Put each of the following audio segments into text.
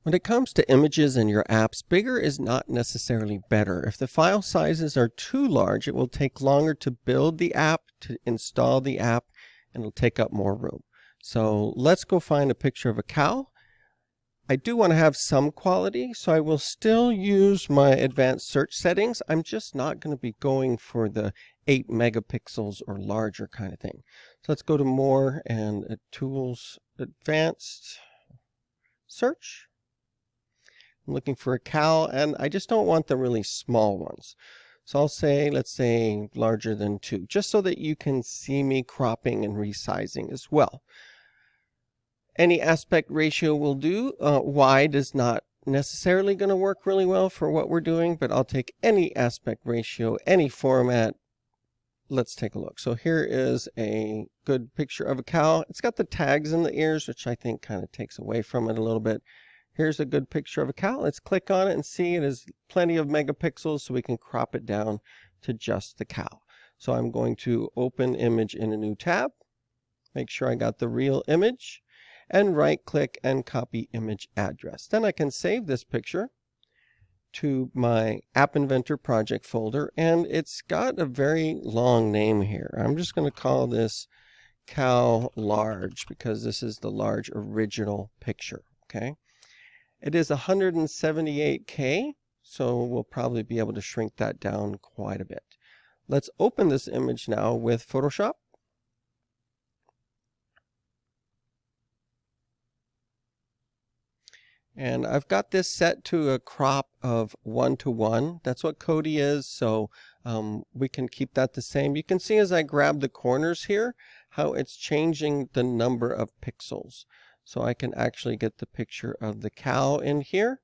When it comes to images in your apps, bigger is not necessarily better. If the file sizes are too large, it will take longer to build the app, to install the app, and it'll take up more room. So let's go find a picture of a cow. I do want to have some quality, so I will still use my advanced search settings. I'm just not going to be going for the 8 megapixels or larger kind of thing. So let's go to More and Tools, Advanced Search. I'm looking for a cow, and I just don't want the really small ones. So I'll say, let's say larger than 2, just so that you can see me cropping and resizing as well. Any aspect ratio will do. Wide is not necessarily going to work really well for what we're doing, but I'll take any aspect ratio, any format. Let's take a look. So here is a good picture of a cow. It's got the tags in the ears, which I think kind of takes away from it a little bit. Here's a good picture of a cow. Let's click on it and see it has plenty of megapixels, so we can crop it down to just the cow. So I'm going to open image in a new tab, make sure I got the real image, and right click and copy image address. Then I can save this picture to my App Inventor project folder, and it's got a very long name here. I'm just going to call this cow large because this is the large original picture. Okay. It is 178K, so we'll probably be able to shrink that down quite a bit. Let's open this image now with Photoshop. And I've got this set to a crop of 1:1. That's what Codi is, so we can keep that the same. You can see as I grab the corners here, how it's changing the number of pixels. So I can actually get the picture of the cow in here,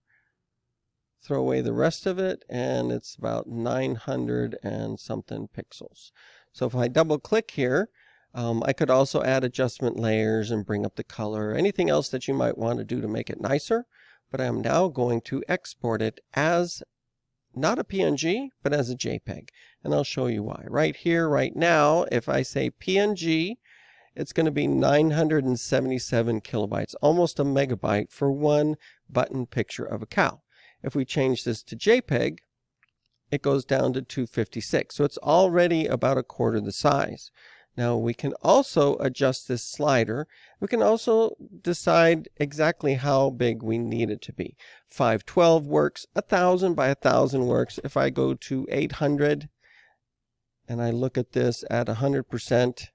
throw away the rest of it, and it's about 900 and something pixels. So if I double click here, I could also add adjustment layers and bring up the color, anything else that you might want to do to make it nicer. But I'm now going to export it as not a PNG, but as a JPEG. And I'll show you why. Right here, right now, if I say PNG, it's going to be 977 kilobytes, almost a megabyte for one button picture of a cow. If we change this to JPEG, it goes down to 256. So it's already about a quarter the size. Now we can also adjust this slider. We can also decide exactly how big we need it to be. 512 works, 1000 by 1000 works. If I go to 800 and I look at this at 100%,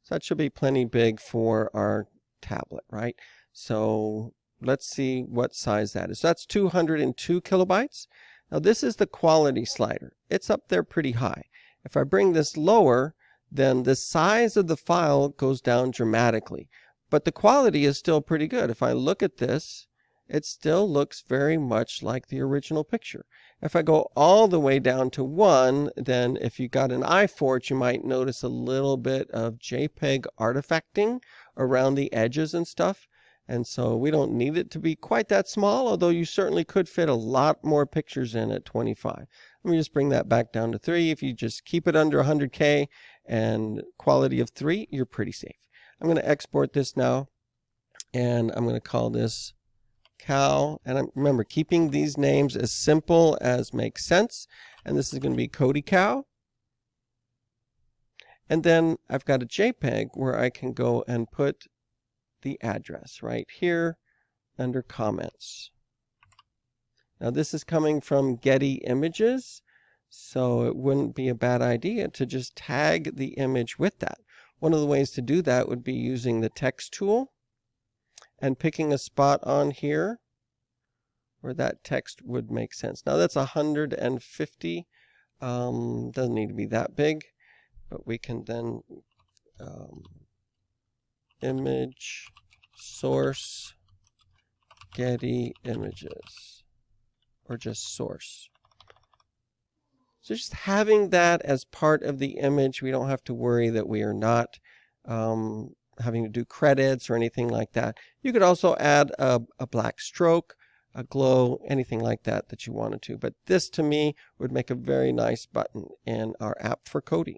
so that should be plenty big for our tablet, right? So let's see what size that is. So that's 202 kilobytes. Now this is the quality slider. It's up there pretty high. If I bring this lower, then the size of the file goes down dramatically. But the quality is still pretty good. If I look at this, it still looks very much like the original picture. If I go all the way down to 1, then if you got an eye for it, you might notice a little bit of JPEG artifacting around the edges and stuff. And so we don't need it to be quite that small, although you certainly could fit a lot more pictures in at 25. Let me just bring that back down to 3. If you just keep it under 100K and quality of 3, you're pretty safe. I'm going to export this now, and I'm going to call this cow. And remember, keeping these names as simple as makes sense. And this is going to be Codi cow. And then I've got a JPEG where I can go and put the address right here under comments. Now this is coming from Getty Images, so it wouldn't be a bad idea to just tag the image with that. One of the ways to do that would be using the text tool and picking a spot on here where that text would make sense. Now that's 150, doesn't need to be that big, but we can then image source Getty Images, or just source. So just having that as part of the image, we don't have to worry that we are not having to do credits or anything like that. You could also add a black stroke, a glow, anything like that that you wanted to. But this to me would make a very nice button in our app for Codi.